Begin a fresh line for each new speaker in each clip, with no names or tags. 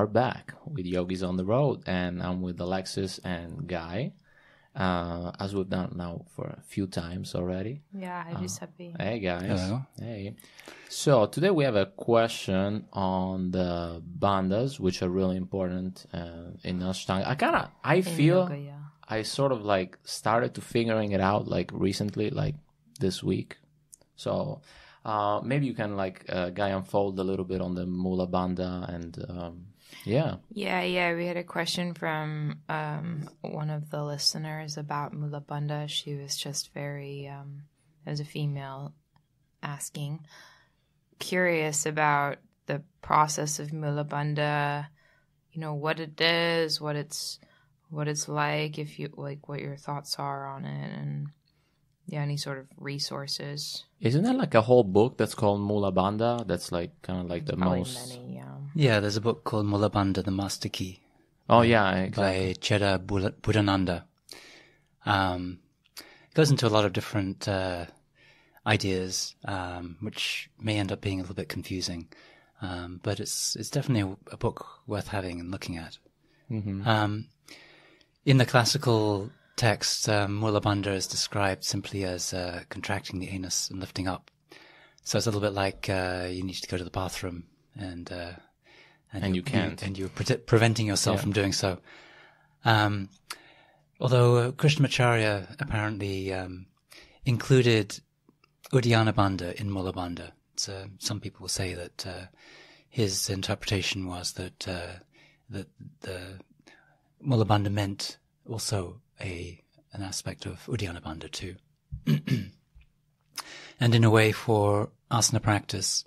are back with Yogis on the Road, and I'm with Alexis and Guy, as we've done now for a few times already.
Yeah, hi Giuseppe.
Hey guys.
Hello.
Hey. So today we have a question on the bandhas, which are really important in Ashtanga. I feel
yoga, yeah.
I sort of like started to figuring it out like recently, like this week. So maybe you can Guy unfold a little bit on the Muula Bandha and yeah.
Yeah. We had a question from one of the listeners about Muula Bandha. She was just very, as a female, asking, curious about the process of Muula Bandha. You know what it is, what it's like. If you like, what your thoughts are on it, and yeah, any sort of resources.
Isn't that like a whole book that's called Muula Bandha? That's like kind of like the
Probably
most.
many, yeah.
Yeah, there's a book called Muula Bandha, the Master Key.
Oh yeah, exactly.
By Cheda Buddhananda. It goes into a lot of different ideas, which may end up being a little bit confusing, but it's definitely a book worth having and looking at.
Mm-hmm.
In the classical text, Muula Bandha is described simply as contracting the anus and lifting up. So it's a little bit like you need to go to the bathroom and
you can't.
And you're preventing yourself from doing so. Although Krishnamacharya apparently included Uddiyana Bandha in Muula Bandha. So some people will say that his interpretation was that the Muula Bandha meant also an aspect of Uddiyana Bandha too. And in a way, for asana practice,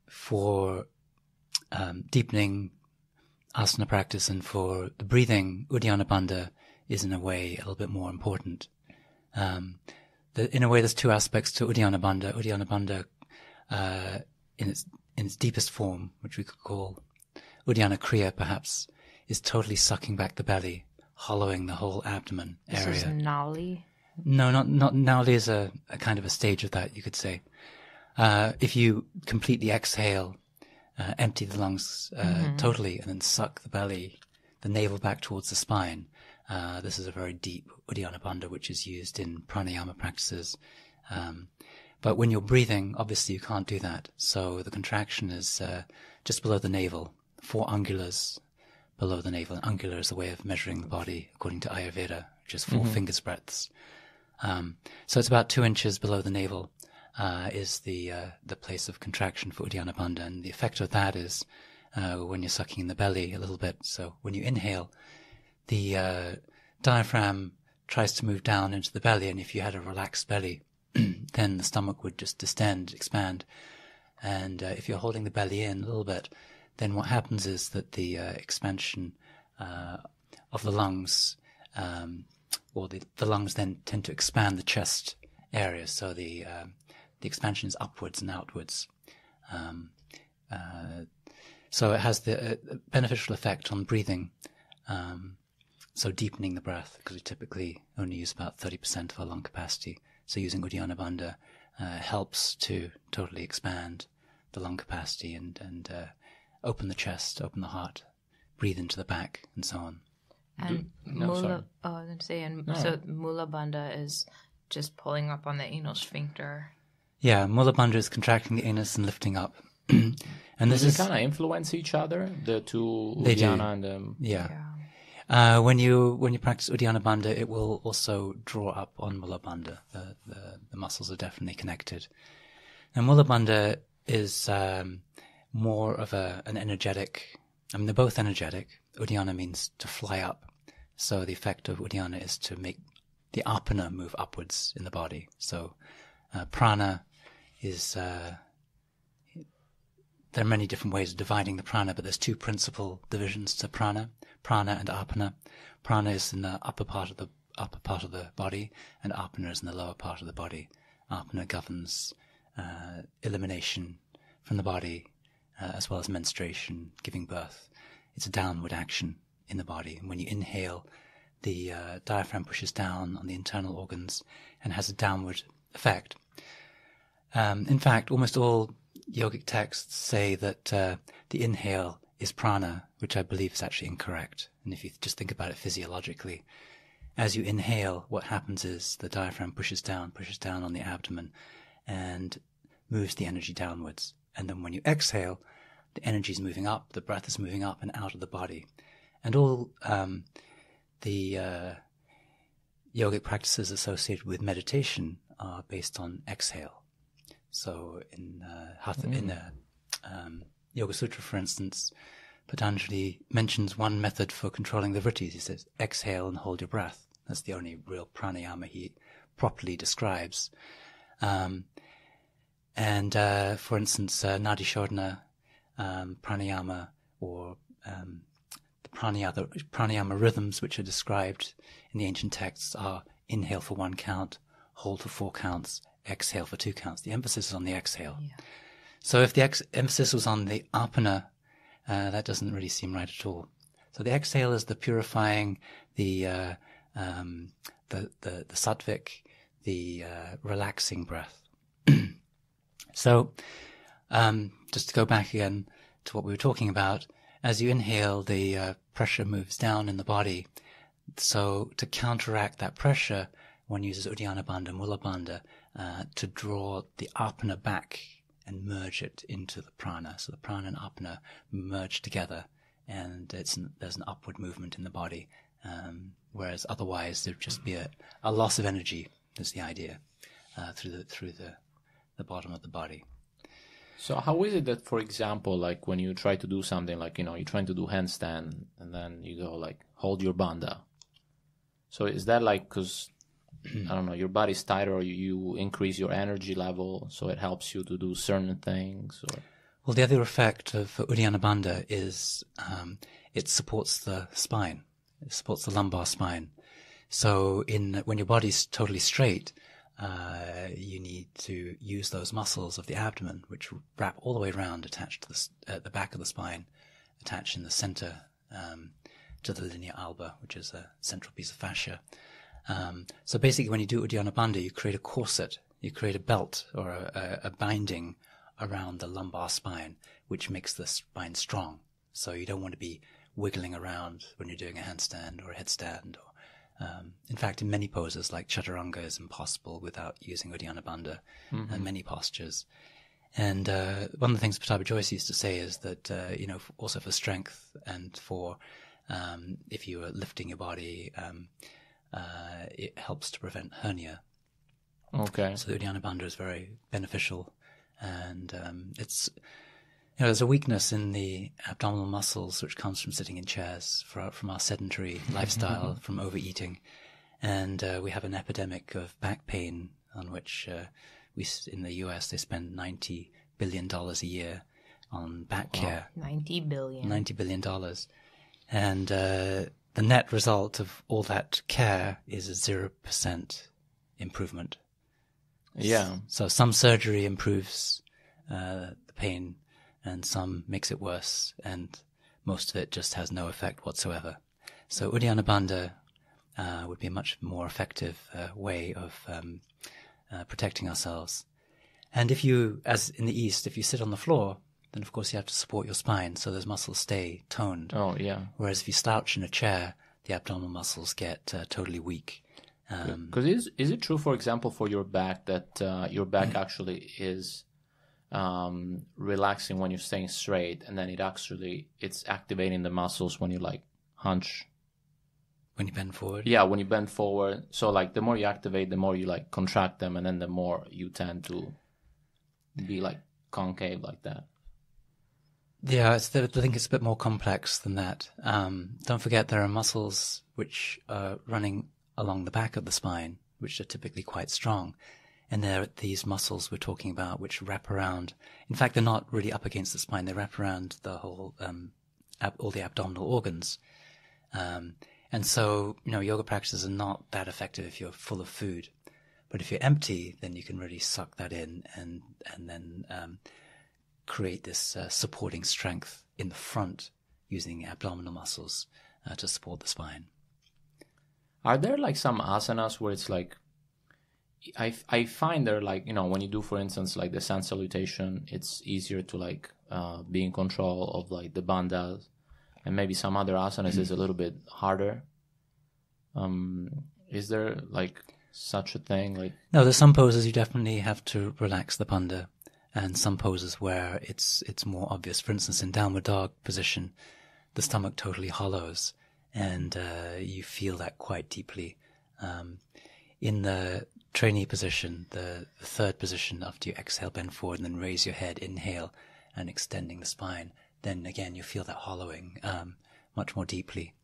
for deepening asana practice and for the breathing, Uddiyana Bandha is in a way a little bit more important. In a way, there's two aspects to Uddiyana Bandha. Uddiyana Bandha, in its deepest form, which we could call Uddiyana Kriya, perhaps, is totally sucking back the belly, hollowing the whole abdomen area.
This is Nali.
No, not Nali is a kind of a stage of that, you could say. If you completely exhale, empty the lungs totally, and then suck the belly, the navel back towards the spine, this is a very deep Uddiyana Bandha, which is used in pranayama practices. But when you're breathing, obviously you can't do that. So the contraction is just below the navel, 4 angulars below the navel. An angular is a way of measuring the body according to Ayurveda, which is 4 fingers breadths. So it's about 2 inches below the navel is the place of contraction for Uddiyana Bandha. And the effect of that is when you're sucking in the belly a little bit. So when you inhale, the diaphragm tries to move down into the belly, and if you had a relaxed belly, then the stomach would just distend, expand. And if you're holding the belly in a little bit, then what happens is that the expansion of the lungs, or the lungs then tend to expand the chest area, so the expansion is upwards and outwards. So it has the beneficial effect on breathing, so deepening the breath, because we typically only use about 30% of our lung capacity. So using Uddiyana Bandha helps to totally expand the lung capacity and open the chest, open the heart, breathe into the back, and so on.
And Muula Bandha is just pulling up on the anal sphincter.
Yeah, Muula Bandha is contracting the anus and lifting up. And this
Does
is
it kind of influence each other, the two
They do.
Uddiyana and the...
Yeah. When you practice Uddiyana Bandha, it will also draw up on Muula Bandha. The muscles are definitely connected. And Muula Bandha is more of an energetic. I mean, they're both energetic. Uddiyana means to fly up, so the effect of Uddiyana is to make the apana move upwards in the body. So prana is. There are many different ways of dividing the prana, but there's 2 principal divisions to prana and apana. Prana is in the upper part of the body, and apana is in the lower part of the body. Apana governs elimination from the body, as well as menstruation, giving birth. It's a downward action in the body. And when you inhale, the diaphragm pushes down on the internal organs and has a downward effect. In fact, almost all yogic texts say that the inhale is prana, which I believe is actually incorrect. And if you just think about it physiologically, as you inhale, what happens is the diaphragm pushes down on the abdomen and moves the energy downwards. And then when you exhale, the energy is moving up, the breath is moving up and out of the body. And all the yogic practices associated with meditation are based on exhale. So in the Yoga Sutra, for instance, Patanjali mentions one method for controlling the vrittis. He says, exhale and hold your breath. That's the only real pranayama he properly describes. For instance, Nadi Shodhana pranayama, or the pranayama rhythms which are described in the ancient texts are inhale for 1 count, hold for 4 counts, exhale for 2 counts. The emphasis is on the exhale. Yeah. So if the emphasis was on the apana, that doesn't really seem right at all. So the exhale is the purifying, the sattvic, the relaxing breath. So just to go back again to what we were talking about, as you inhale, the pressure moves down in the body. So to counteract that pressure, one uses Uddiyana Bandha, Muula Bandha, to draw the apana back and merge it into the prana. So the prana and apana merge together, and there's an upward movement in the body. Whereas otherwise there'd just be a loss of energy, is the idea, through the bottom of the body.
So how is it that, for example, like when you try to do something like, you're trying to do handstand and then you go like, hold your bandha. So is that like, because, I don't know, your body's tighter, or you increase your energy level so it helps you to do certain things? Or?
Well, the other effect of Uddiyana Bandha is it supports the spine. It supports the lumbar spine. So when your body's totally straight, you need to use those muscles of the abdomen, which wrap all the way around, attached to the back of the spine, attached in the center to the linea alba, which is a central piece of fascia. So basically, when you do Uddiyana Bandha, you create a corset, you create a belt or a binding around the lumbar spine, which makes the spine strong. So you don't want to be wiggling around when you're doing a handstand or a headstand. In fact, in many poses, like Chaturanga, is impossible without using Uddiyana Bandha, and many postures. And one of the things Pattabhi Jois used to say is that, also for strength and for if you are lifting your body, it helps to prevent hernia.
Okay.
So the Uddiyana Bandha is very beneficial, and it's there's a weakness in the abdominal muscles which comes from sitting in chairs, from our sedentary lifestyle, from overeating, and we have an epidemic of back pain on which in the US they spend $90 billion a year on back care.
$90 billion.
$90 billion. And the net result of all that care is a 0% improvement.
Yeah.
So some surgery improves the pain, and some makes it worse, and most of it just has no effect whatsoever. So Uddiyana Bandha would be a much more effective way of protecting ourselves. And if you, as in the East, if you sit on the floor, then of course you have to support your spine so those muscles stay toned.
Oh, yeah.
Whereas if you slouch in a chair, the abdominal muscles get totally weak.
Because is it true, for example, for your back that your back actually is relaxing when you're staying straight, and then it's activating the muscles when you like hunch?
When you bend forward?
Yeah, when you bend forward. So like the more you activate, the more you like contract them, and then the more you tend to be like concave like that.
Yeah, I think it's a bit more complex than that. Don't forget there are muscles which are running along the back of the spine, which are typically quite strong. And there are these muscles we're talking about which wrap around. In fact, they're not really up against the spine. They wrap around the whole, all the abdominal organs. And so, yoga practices are not that effective if you're full of food. But if you're empty, then you can really suck that in and then create this supporting strength in the front using abdominal muscles to support the spine.
Are there like some asanas where it's like I find there, like, when you do, for instance, like the sun salutation, it's easier to like be in control of like the bandhas, and maybe some other asanas is a little bit harder. Is there like such a thing? Like,
no, there's some poses you definitely have to relax the bandha, and some poses where it's more obvious. For instance, in downward dog position, the stomach totally hollows, and you feel that quite deeply. In the trainee position, the third position, after you exhale, bend forward, and then raise your head, inhale, and extending the spine, then again you feel that hollowing much more deeply.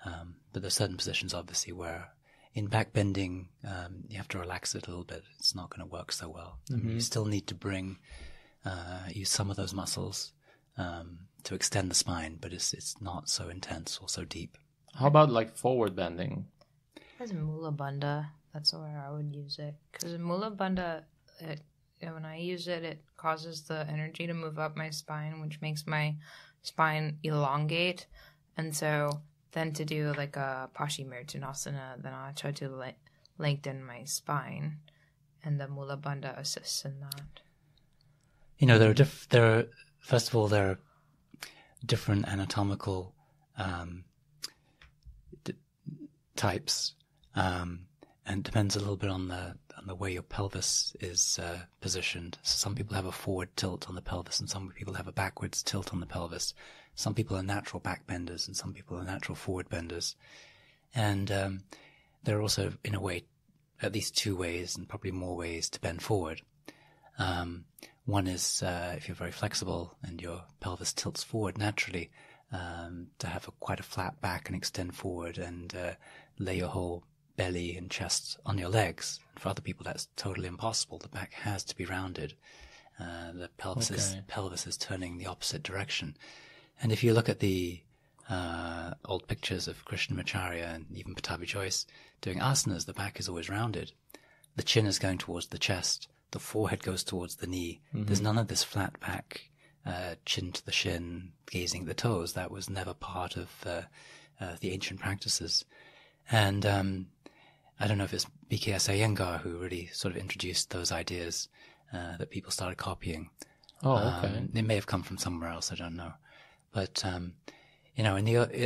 But there's certain positions, obviously, where in back bending, you have to relax it a little bit. It's not going to work so well. I mean, you still need to use some of those muscles to extend the spine, but it's not so intense or so deep.
How about like forward bending?
As Muula Bandha, that's where I would use it. Because Muula Bandha, when I use it, it causes the energy to move up my spine, which makes my spine elongate. And so then to do like a Paschimottanasana, then I try to lengthen my spine. And the Muula Bandha assists in that.
First of all, there are different anatomical types, and it depends a little bit on the way your pelvis is positioned. So some people have a forward tilt on the pelvis, and some people have a backwards tilt on the pelvis. Some people are natural back benders, and some people are natural forward benders. And there are also, in a way, at least two ways, and probably more ways to bend forward. One is if you're very flexible and your pelvis tilts forward naturally, to have quite a flat back and extend forward and lay your whole belly and chest on your legs. For other people, that's totally impossible. The back has to be rounded. The pelvis is turning the opposite direction. And if you look at the old pictures of Krishnamacharya and even Pattabhi Jois doing asanas, the back is always rounded. The chin is going towards the chest. The forehead goes towards the knee. Mm-hmm. There's none of this flat back, chin to the shin, gazing at the toes. That was never part of the ancient practices. And I don't know if it's BKS Iyengar who really sort of introduced those ideas that people started copying.
Oh, okay.
It may have come from somewhere else, I don't know. But,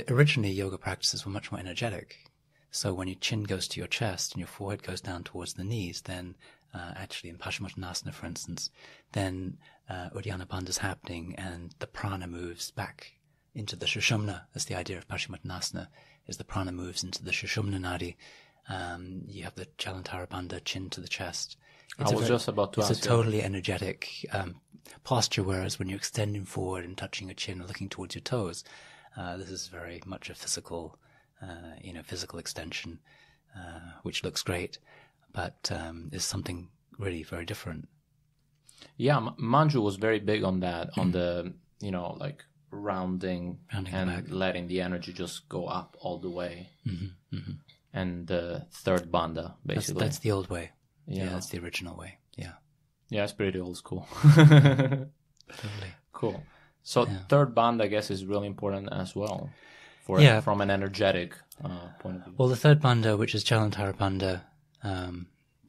originally yoga practices were much more energetic. So when your chin goes to your chest and your forehead goes down towards the knees, then actually in Paschimottanasana, for instance, then Uddiyana Bandha is happening and the prana moves back into the Sushumna. That's the idea of Paschimottanasana, is the prana moves into the Sushumna Nadi. You have the Jalandhara Bandha, chin to the chest.
Just about to ask you.
It's a totally energetic posture, whereas when you're extending forward and touching your chin and looking towards your toes, this is very much a physical extension, which looks great, but is something really very different.
Yeah, Manju was very big on that, on the, like rounding and letting the energy just go up all the way. Mm-hmm, mm-hmm. And the third bandha, basically.
That's the old way.
Yeah,
that's the original way. Yeah.
Yeah, it's pretty old school.
Totally.
Cool. So third bandha, I guess, is really important as well, from an energetic point of view.
Well, the third bandha, which is Jalandhara Bandha,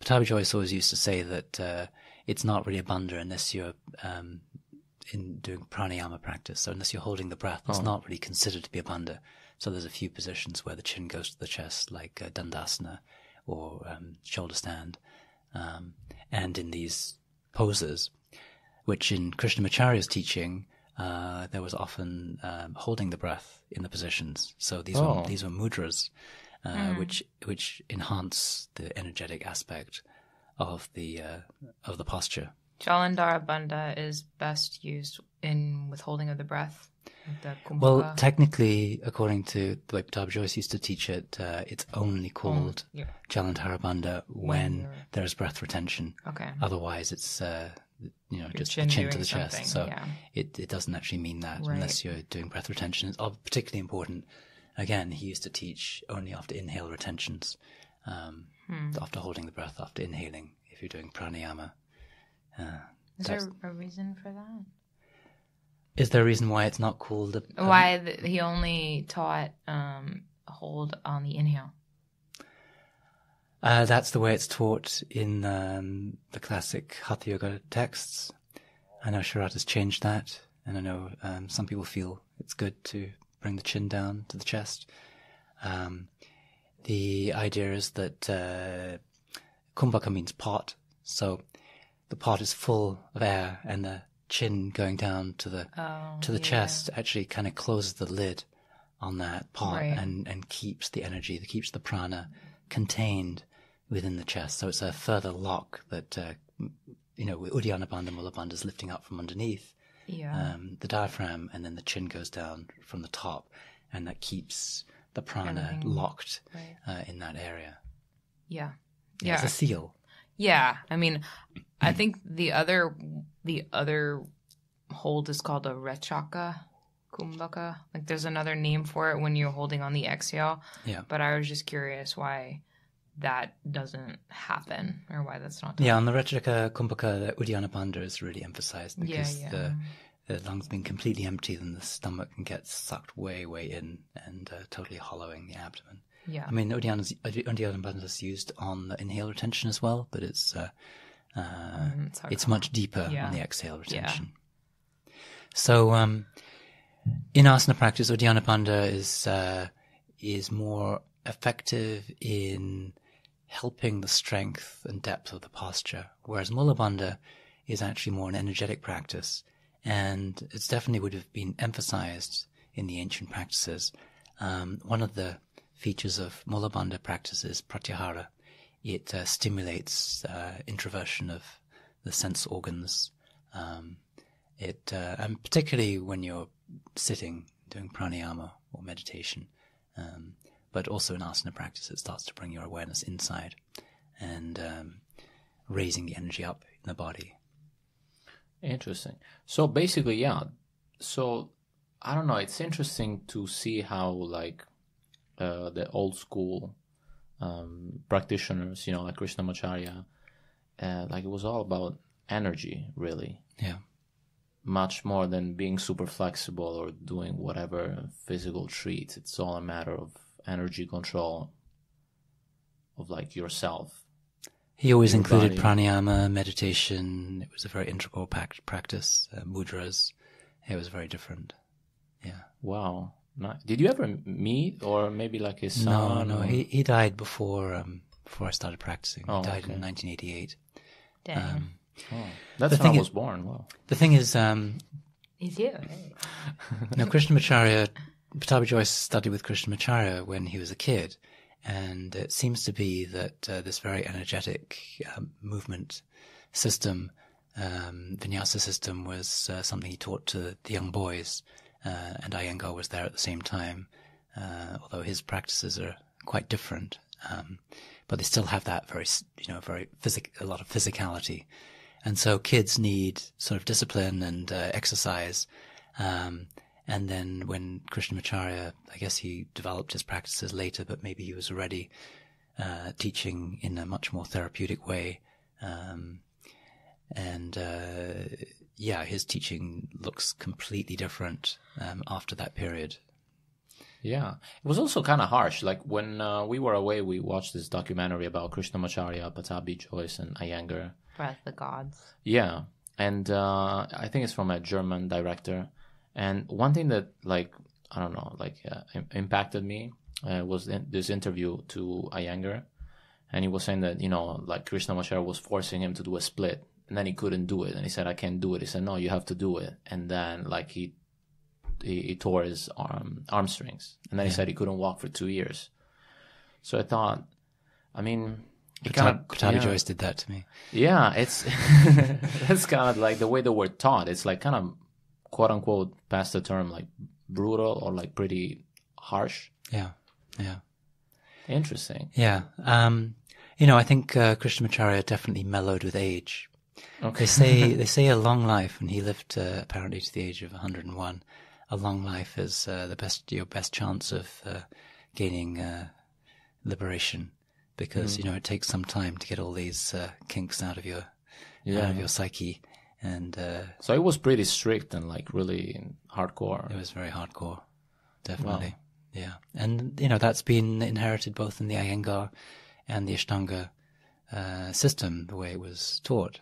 Pattabhi Jois always used to say that it's not really a bandha unless you're in doing pranayama practice. So unless you're holding the breath, it's not really considered to be a bandha. So there's a few positions where the chin goes to the chest, like Dandasana or shoulder stand. And in these poses, which in Krishnamacharya's teaching, there was often holding the breath in the positions. So these were mudras, which enhance the energetic aspect of the posture.
Jalandhara Bandha is best used in withholding of the breath. The
well, technically, according to the way Pattabhi Jois used to teach it, it's only called Jalandhara Bandha when there's breath retention.
Okay.
Otherwise, it's just the chin to the chest. So it doesn't actually mean that unless you're doing breath retention. It's particularly important. Again, he used to teach only after inhale retentions, after holding the breath, after inhaling, if you're doing pranayama.
Is there a reason for that?
Is there a reason why it's not called?
Why he only taught hold on the inhale?
That's the way it's taught in the classic Hatha Yoga texts. I know Sharad has changed that, and I know some people feel it's good to bring the chin down to the chest. The idea is that kumbhaka means pot, so the pot is full of air, and the chin going down to the chest actually kind of closes the lid on that pot, and keeps the energy, keeps the prana contained within the chest. So it's a further lock that Uddiyana Bandha, Mula Bandha is lifting up from underneath the diaphragm, and then the chin goes down from the top, and that keeps the prana locked in that area.
Yeah.
It's a seal.
Yeah. I mean, I think the other hold is called a rechaka kumbhaka. Like there's another name for it when you're holding on the exhale.
Yeah.
But I was just curious why that doesn't happen, or why that's not done.
Yeah, on the rechaka kumbhaka, the Uddiyana Bandha is really emphasized because the lungs being completely empty, then the stomach can get sucked way, way in and totally hollowing the abdomen.
Yeah.
I mean, Uddiyana Bandha is used on the inhale retention as well, but it's much deeper on the exhale retention. Yeah. So in asana practice, Uddiyana Bandha is more effective in helping the strength and depth of the posture, whereas Mula Bandha is actually more an energetic practice, and it's definitely would have been emphasized in the ancient practices. One of the features of Mula Bandha practice is pratyahara. It stimulates introversion of the sense organs. And particularly when you're sitting, doing pranayama or meditation, but also in asana practice, it starts to bring your awareness inside and raising the energy up in the body.
Interesting. So basically, yeah. So I don't know. It's interesting to see how the old school practitioners, like Krishnamacharya, it was all about energy, really.
Yeah.
Much more than being super flexible or doing whatever physical treats. It's all a matter of energy control of yourself.
He always included pranayama, meditation. It was a very integral practice. Mudras. It was very different. Yeah.
Wow. Did you ever meet, or maybe his son?
No. He died before I started practicing. He died in 1988.
Damn.
That's when I was born. Wow.
The thing is,
he's you.
Krishnamacharya, Pattabhi Jois studied with Krishnamacharya when he was a kid, and it seems to be that this very energetic movement system, vinyasa system, was something he taught to the young boys, and Iyengar was there at the same time, although his practices are quite different, but they still have that very a lot of physicality. And so kids need sort of discipline and exercise. And then when Krishnamacharya, I guess he developed his practices later, but maybe he was already teaching in a much more therapeutic way. His teaching looks completely different after that period.
Yeah. It was also kind of harsh. When we were away, we watched this documentary about Krishnamacharya, Pattabhi Jois, and Iyengar.
Breath of the Gods.
Yeah. And I think it's from a German director. And one thing that, impacted me was this interview to Iyengar. And he was saying that, Krishnamacharya was forcing him to do a split. And then he couldn't do it. And he said, I can't do it. He said, no, you have to do it. And then, he tore his arm strings. And then he said he couldn't walk for 2 years. So I thought,
Pattabhi Jois did that to me.
Yeah, it's that's kind of the way they were taught. It's kind of quote unquote, past the term, brutal or pretty harsh.
Yeah.
Interesting.
Yeah. I think Krishnamacharya definitely mellowed with age.
Okay.
They say a long life, and he lived apparently to the age of 101. A long life is your best chance of gaining liberation, because it takes some time to get all these kinks out of your psyche, and
so it was pretty strict and really hardcore.
It was very hardcore, definitely. Wow. Yeah, and that's been inherited both in the Iyengar and the Ashtanga system, the way it was taught.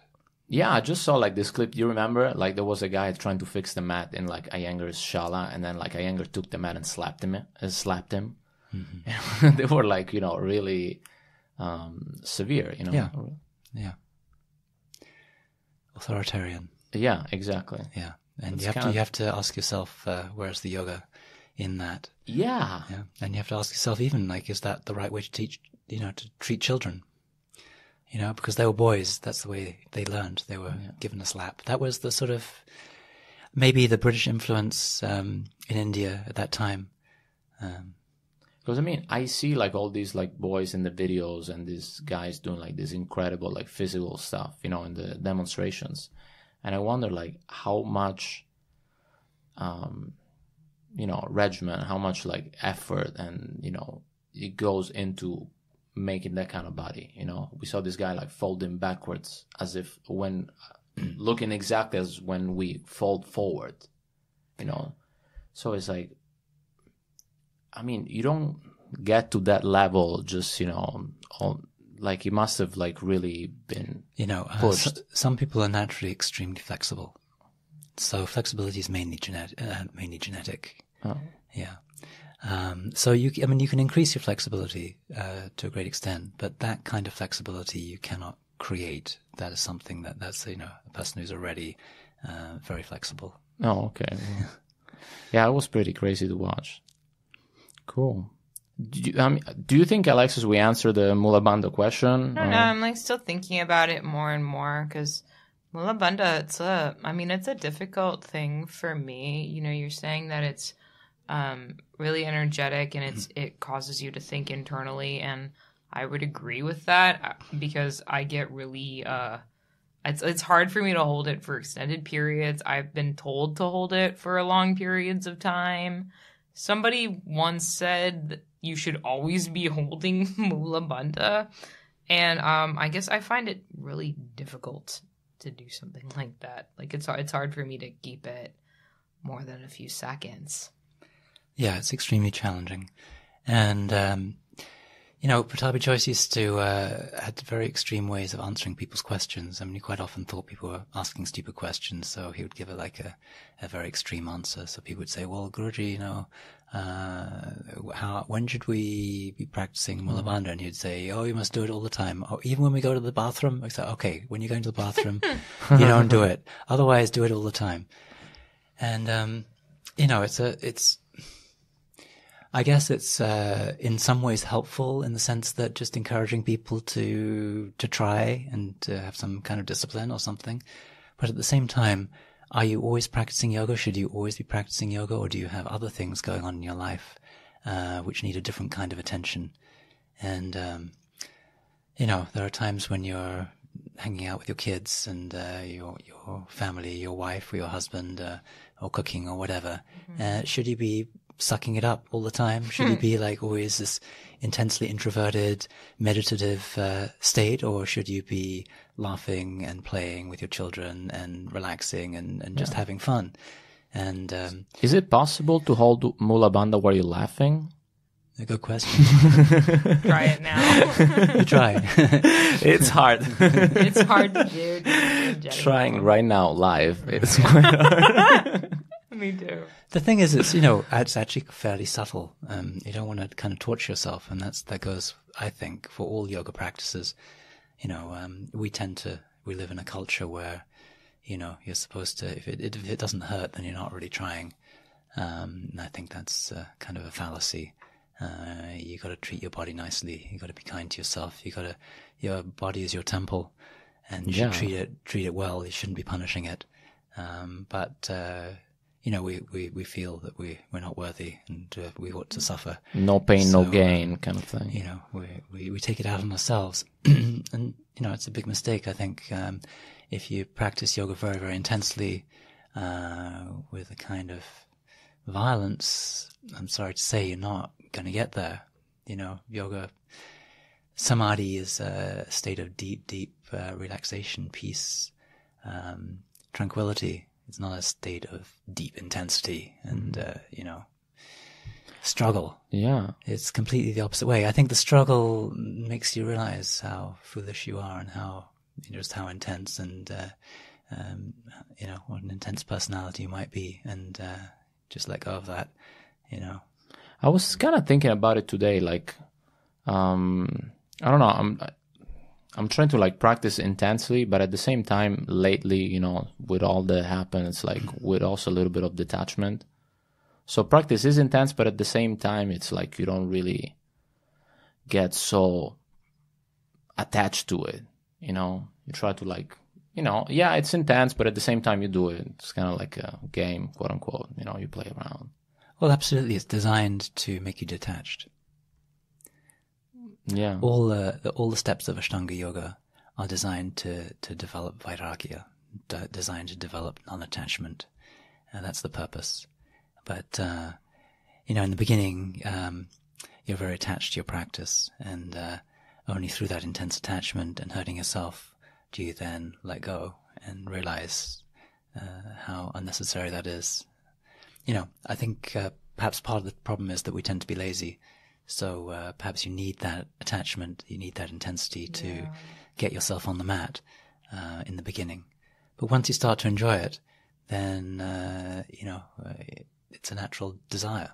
Yeah, I just saw like this clip. Do you remember? Like there was a guy trying to fix the mat in like Iyengar's shala, and then like Iyengar took the mat and slapped him. Mm-hmm. They were like, you know, really severe, you know.
Yeah. Authoritarian.
Yeah, exactly.
Yeah, and you have to ask yourself, where's the yoga in that?
Yeah.
And you have to ask yourself, even like, is that the right way to teach? You know, to treat children. You know, because they were boys, that's the way they learned. They were given a slap. That was the sort of, maybe the British influence in India at that time.
Because I mean, I see like all these like boys in the videos and these guys doing like this incredible like physical stuff, you know, in the demonstrations. And I wonder like how much, you know, regimen, how much like effort and, you know, it goes into making that kind of body, you know. We saw this guy like folding backwards as if when looking exactly as when we fold forward, you know. So it's like, I mean, you don't get to that level just, you know, like it must have like really been,
you know,
pushed.
Some people are naturally extremely flexible. So flexibility is mainly genetic.
Oh.
Yeah. So you can increase your flexibility to a great extent, but that kind of flexibility you cannot create. That is something that's you know, a person who's already very flexible.
Oh, okay. Yeah, it was pretty crazy to watch. Cool. Do you think, Alexis, we answered the Muula Bandha question?
I don't know. I'm like still thinking about it more and more because Muula Bandha, it's a difficult thing for me. You know, you're saying that it's really energetic and it causes you to think internally, and I would agree with that because I get really it's hard for me to hold it for extended periods. I've been told to hold it for long periods of time. Somebody once said that you should always be holding Muula Bandha, and I guess I find it really difficult to do something like that. Like it's hard for me to keep it more than a few seconds.
Yeah, it's extremely challenging. And, you know, Patabi Joyce used to, had very extreme ways of answering people's questions. I mean, he quite often thought people were asking stupid questions, so he would give it like a very extreme answer. So people would say, well, Guruji, you know, when should we be practicing Muula Bandha? And he'd say, oh, you must do it all the time. Oh, even when we go to the bathroom? I said, okay, when you're going to the bathroom, you don't do it. Otherwise, do it all the time. And, you know, I guess it's in some ways helpful in the sense that just encouraging people to try and to have some kind of discipline or something. But at the same time, are you always practicing yoga? Should you always be practicing yoga, or do you have other things going on in your life which need a different kind of attention? And you know, there are times when you're hanging out with your kids and your family, your wife or your husband, or cooking or whatever. Should you be sucking it up all the time? Should you be like always this intensely introverted, meditative state, or should you be laughing and playing with your children and relaxing and just having fun? And
is it possible to hold Muula Bandha while you're laughing?
A good question.
Try it now.
You try.
It's hard.
It's hard to do.
Trying right now live. It's quite hard.
Me too.
The thing is, it's actually fairly subtle. You don't want to kind of torture yourself, and that goes, I think, for all yoga practices. You know, we live in a culture where, you know, you're supposed to, if it doesn't hurt, then you're not really trying. And I think that's kind of a fallacy. You got to treat your body nicely. You got to be kind to yourself. Your body is your temple, and you should treat it well. You shouldn't be punishing it. But you know, we feel that we're not worthy and we ought to suffer.
No pain, no gain kind of thing.
You know, we take it out on ourselves. And, you know, it's a big mistake, I think. If you practice yoga very, very intensely, with a kind of violence, I'm sorry to say, you're not going to get there. You know, yoga, samadhi is a state of deep, deep relaxation, peace, tranquility. It's not a state of deep intensity. And, you know, struggle.
Yeah.
It's completely the opposite way. I think the struggle makes you realize how foolish you are and how, just how intense and, what an intense personality you might be, and just let go of that,
I was kind of thinking about it today, like, I don't know, I'm trying to like practice intensely, but at the same time, lately, with all that happened, it's like with also a little bit of detachment. So practice is intense, but at the same time, it's like you don't really get so attached to it, You try to like, yeah, it's intense, but at the same time you do it. It's kind of like a game, quote unquote, you play around.
Well, absolutely. It's designed to make you detached.
Yeah.
All the steps of Ashtanga yoga are designed to develop vairagya, designed to develop non-attachment. And that's the purpose. But, in the beginning, you're very attached to your practice, and only through that intense attachment and hurting yourself do you then let go and realize how unnecessary that is. I think perhaps part of the problem is that we tend to be lazy. So perhaps you need that attachment, you need that intensity to get yourself on the mat in the beginning. But once you start to enjoy it, then, it's a natural desire.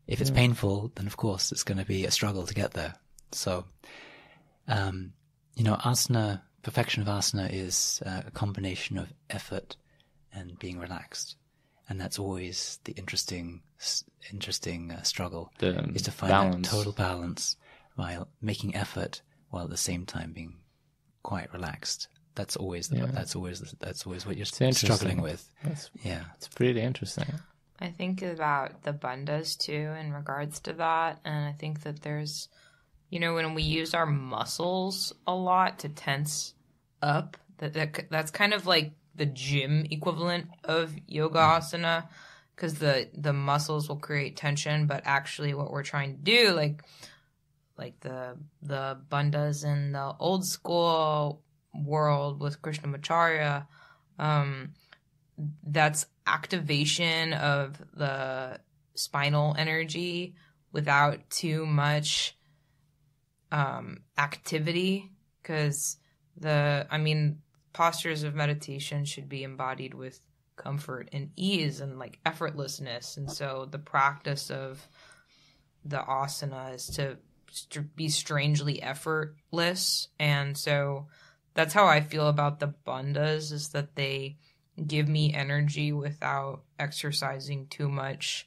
If it's painful, then of course it's going to be a struggle to get there. So, asana, perfection of asana is a combination of effort and being relaxed. And that's always the interesting struggle, is to find
balance.
that total balance while making effort while at the same time being quite relaxed. That's always that's always what you're struggling with.
It's pretty interesting.
I think about the bandhas too in regards to that, and I think that there's, when we use our muscles a lot to tense up, that's kind of like the gym equivalent of yoga asana, because the muscles will create tension, but actually what we're trying to do, like the bandhas in the old school world with Krishnamacharya, that's activation of the spinal energy without too much activity, because postures of meditation should be embodied with comfort and ease and like effortlessness. And so the practice of the asana is to be strangely effortless. And so that's how I feel about the bandhas, is that they give me energy without exercising too much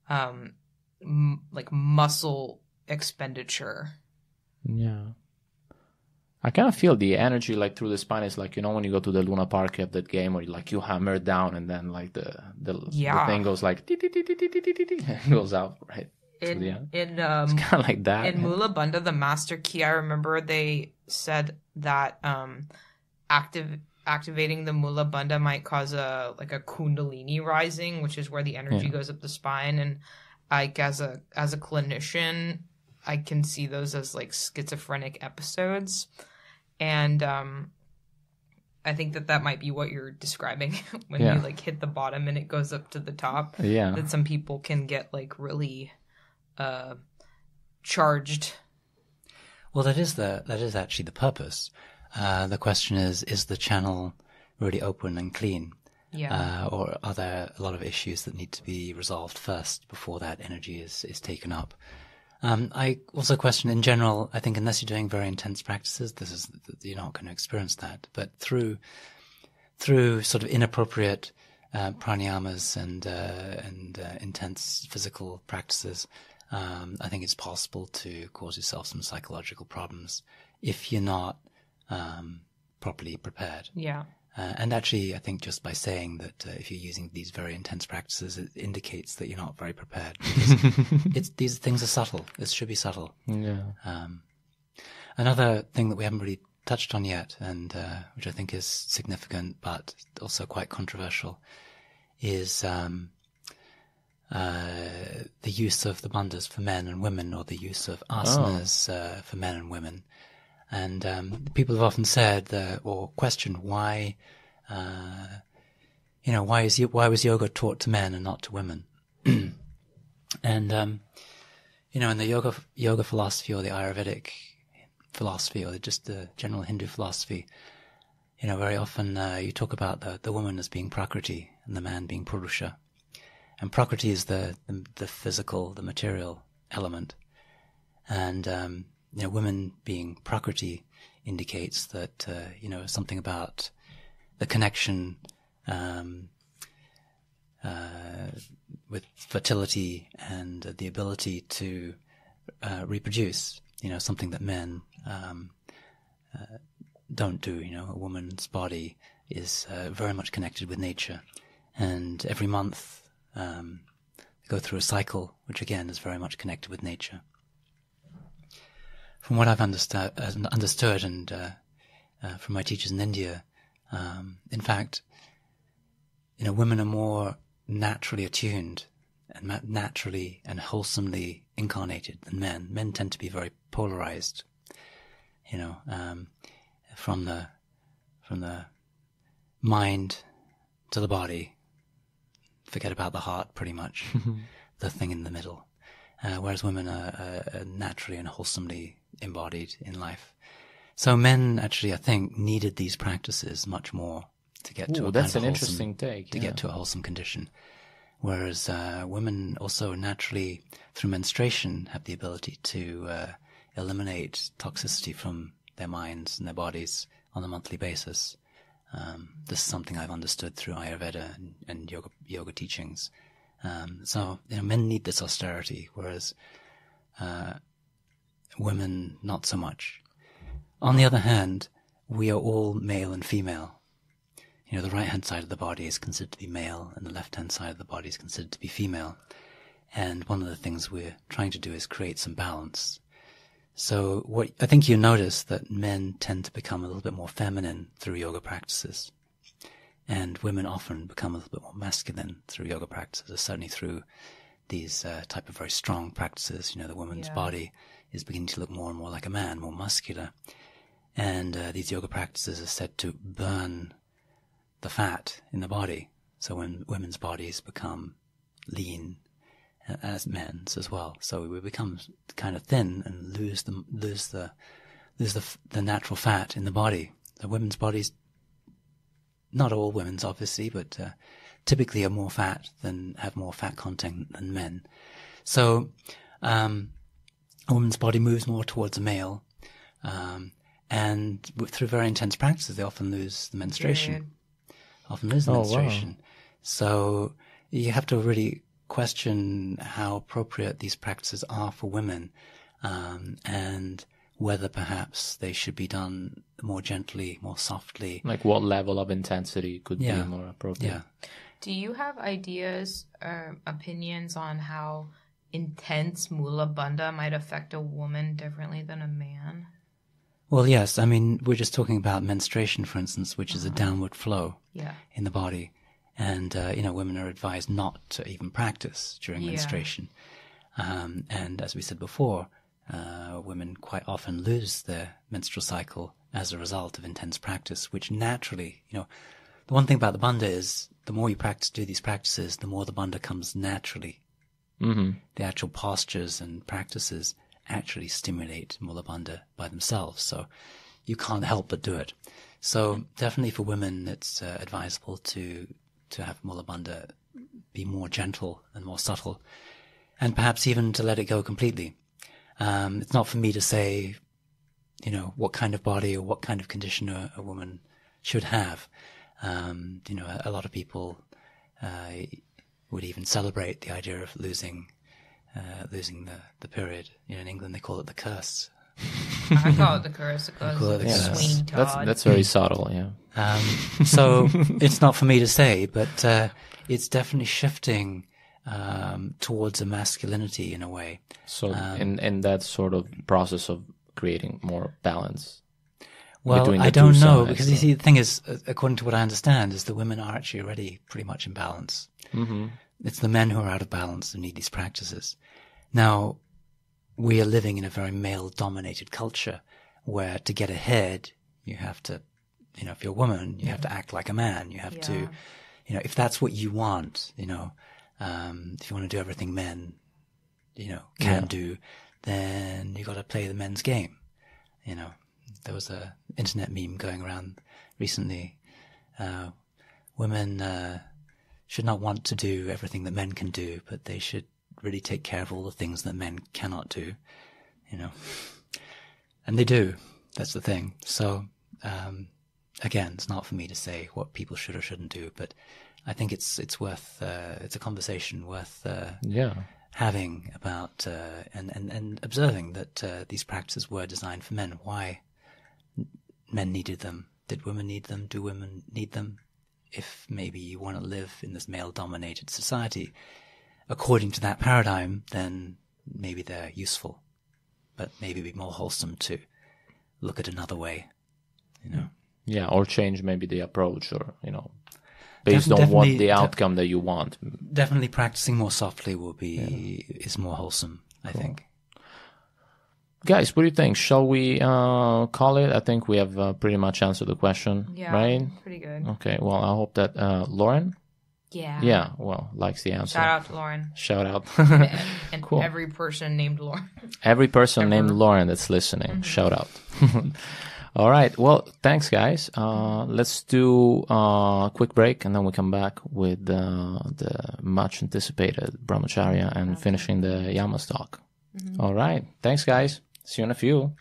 like muscle expenditure.
Yeah. I kind of feel the energy like through the spine. Is like, when you go to the Luna Park, you have that game where you hammer down and then like the thing goes like and goes out right. It's kind of like that.
In Muula Bandha, the master key, I remember they said that activating the Muula Bandha might cause a kundalini rising, which is where the energy goes up the spine. And like as a clinician, I can see those as like schizophrenic episodes. And I think that might be what you're describing when you like hit the bottom and it goes up to the top.
Yeah.
That some people can get like really charged.
Well, that is actually the purpose. The question is the channel really open and clean?
Yeah.
Or are there a lot of issues that need to be resolved first before that energy is taken up? I also question, in general, I think unless you're doing very intense practices, you're not going to experience that. But through sort of inappropriate pranayamas and intense physical practices, I think it's possible to cause yourself some psychological problems if you're not properly prepared.
Yeah.
And actually, I think just by saying that if you're using these very intense practices, it indicates that you're not very prepared. These things are subtle. It should be subtle.
Yeah.
Another thing that we haven't really touched on yet, and which I think is significant but also quite controversial, is the use of the bandhas for men and women, or the use of asanas for men and women. And people have often said or questioned why, why was yoga taught to men and not to women? And, in the yoga philosophy or the Ayurvedic philosophy or just the general Hindu philosophy, very often you talk about the woman as being Prakriti and the man being Purusha. And Prakriti is the physical, the material element. And, women being Prakriti indicates that, something about the connection with fertility and the ability to reproduce, something that men don't do. A woman's body is very much connected with nature. And every month they go through a cycle, which again is very much connected with nature. From what I've understood and from my teachers in India, in fact, women are more naturally attuned and naturally and wholesomely incarnated than men. Men tend to be very polarized, from the mind to the body. Forget about the heart, pretty much, the thing in the middle. Whereas women are naturally and wholesomely embodied in life. So men actually, I think, needed these practices much more to get to
that's an interesting take.
To get to a wholesome condition. Whereas women also naturally, through menstruation, have the ability to eliminate toxicity from their minds and their bodies on a monthly basis. This is something I've understood through Ayurveda and yoga teachings. So men need this austerity, whereas women not so much. On the other hand, we are all male and female. The right-hand side of the body is considered to be male, and the left-hand side of the body is considered to be female. And one of the things we're trying to do is create some balance. So what I think you notice that men tend to become a little bit more feminine through yoga practices, and women often become a little bit more masculine through yoga practices, certainly through these type of very strong practices. The woman's body is beginning to look more and more like a man, more muscular. And these yoga practices are said to burn the fat in the body. So when women's bodies become lean, as men's as well, so we become kind of thin and lose the natural fat in the body. The women's bodies, not all women's obviously, but typically have more fat content than men. So a woman's body moves more towards a male, and through very intense practices, they often lose the menstruation. Wow. So you have to really question how appropriate these practices are for women, and whether perhaps they should be done more gently, more softly.
Like what level of intensity could be more appropriate?
Yeah.
Do you have ideas or opinions on how intense Muula Bandha might affect a woman differently than a man?
Well, yes. I mean, we're just talking about menstruation, for instance, which is a downward flow in the body. And, women are advised not to even practice during menstruation. And as we said before, women quite often lose their menstrual cycle as a result of intense practice, which naturally, the one thing about the Bandha is the more you do these practices, the more the Bandha comes naturally. Mm-hmm. The actual postures and practices actually stimulate Muula Bandha by themselves. So you can't help but do it. So definitely for women, it's advisable to have Muula Bandha be more gentle and more subtle, and perhaps even to let it go completely. It's not for me to say, what kind of body or what kind of condition a woman should have. A lot of people would even celebrate the idea of losing the period. In England they call it the curse.
I call it the curse because Sweeney Todd.
That's very subtle, yeah.
So it's not for me to say, but it's definitely shifting towards a masculinity in a way.
So in that sort of process of creating more balance.
Well, I don't know, because you see, the thing is, according to what I understand, is that women are actually already pretty much in balance. Mm-hmm. It's the men who are out of balance who need these practices. Now, we are living in a very male-dominated culture where to get ahead, you have to, if you're a woman, you have to act like a man. You have to, if that's what you want, if you want to do everything men can do, then you got to play the men's game. There was a internet meme going around recently. Women should not want to do everything that men can do, but they should really take care of all the things that men cannot do, And they do. That's the thing. So, again, it's not for me to say what people should or shouldn't do, but I think it's worth, it's a conversation worth, having about, and observing that, these practices were designed for men. Why men needed them. Did women need them? Do women need them? If maybe you want to live in this male-dominated society, according to that paradigm, then maybe they're useful. But maybe it'd be more wholesome to look at another way,
Yeah, or change maybe the approach, or, based on what the outcome that you want.
Definitely practicing more softly is more wholesome, I think.
Guys, what do you think? Shall we call it? I think we have pretty much answered the question, right?
Pretty good.
Okay, well, I hope that Lauren?
Yeah,
likes the answer.
Shout out to Lauren.
Shout out.
And
Cool.
every person named Lauren.
Every person named Lauren that's listening, shout out. All right, well, thanks, guys. Let's do a quick break, and then we come back with the much-anticipated Brahmacharya and finishing the Yama talk. All right, thanks, guys. See you in a few.